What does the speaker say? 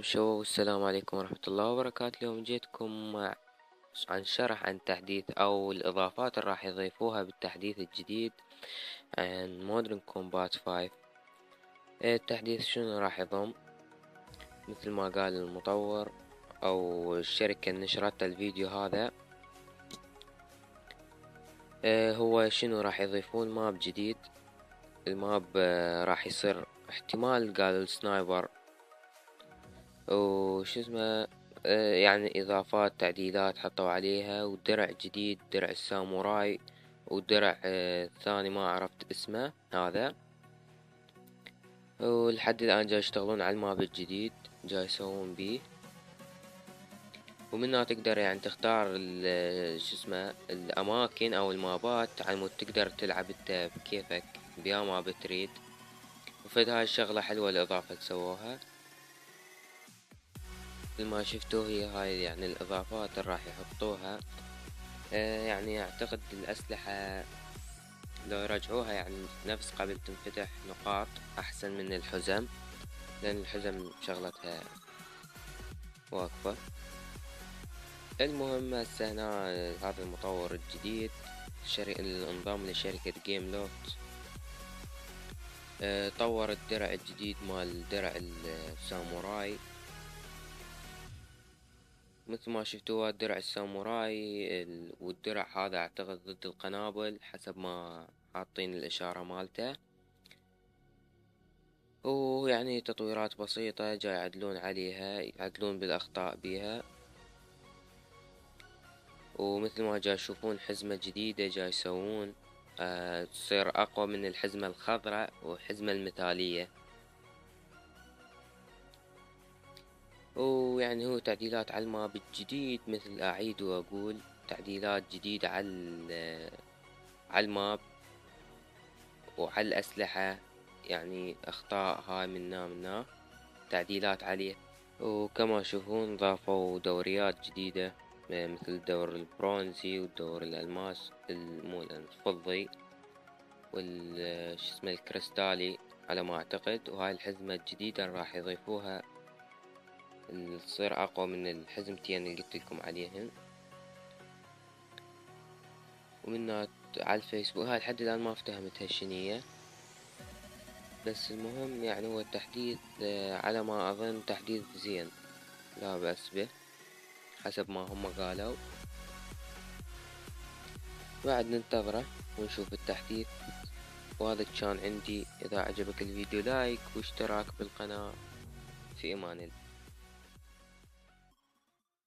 شو السلام عليكم ورحمة الله وبركاته. اليوم جيتكم عن شرح عن تحديث أو الإضافات اللي راح يضيفوها بالتحديث الجديد عن مودرن كومبات 5. التحديث شنو راح يضم؟ مثل ما قال المطور أو الشركة اللي نشرت الفيديو هذا، هو شنو راح يضيفون ماب جديد. الماب راح يصير احتمال قالوا السنايبر وش اسمه، يعني إضافات تعديلات حطوا عليها، ودرع جديد درع الساموراي، ودرع ثاني ما عرفت اسمه هذا. ولحد الآن جاي يشتغلون على الماب الجديد جاي يسوون بيه، ومنها تقدر يعني تختار شو اسمه الأماكن أو المابات على مود تقدر تلعب انت بكيفك بيا ما بتريد. وفد هاي الشغلة حلوة الإضافة اللي سووها. مثل ما شفتوا هي هاي يعني الإضافات اللي راح يحطوها. يعني أعتقد الأسلحة لو يرجعوها يعني نفس قبل تنفتح نقاط أحسن من الحزم، لأن الحزم شغلتها واقفة. المهم هسه هنا هذا المطور الجديد الانضام لشركة جيم لوفت، طور الدرع الجديد مال درع الساموراي. مثل ما شفتوا درع الساموراي والدرع هذا اعتقد ضد القنابل حسب ما حاطين الاشارة مالته، ويعني تطويرات بسيطة جاي يعدلون عليها، يعدلون بالاخطاء بيها. ومثل ما جاي يشوفون حزمة جديدة جاي يسوون تصير اقوى من الحزمة الخضراء والحزمة المثالية. ويعني هو تعديلات على الماب الجديد، مثل اعيد واقول تعديلات جديدة على الماب وعلى الأسلحة، يعني أخطاء هاي منا تعديلات عليه. وكما تشوفون ضافوا دوريات جديدة مثل الدور البرونزي والدور الألماس مو الفضي شو اسمه الكريستالي على ما أعتقد. وهاي الحزمة الجديدة اللي راح يضيفوها اللي تصير أقوى من الحزمتين اللي قلتلكم عليهن. ومنها على الفيسبوك هاي لحد الآن ما افتهمتها شنية، بس المهم يعني هو التحديث على ما أظن تحديث زين لا بأس به حسب ما هم قالوا. بعد ننتظره ونشوف التحديث. وهذا كان عندي، إذا عجبك الفيديو لايك واشتراك بالقناة. في أمان الله.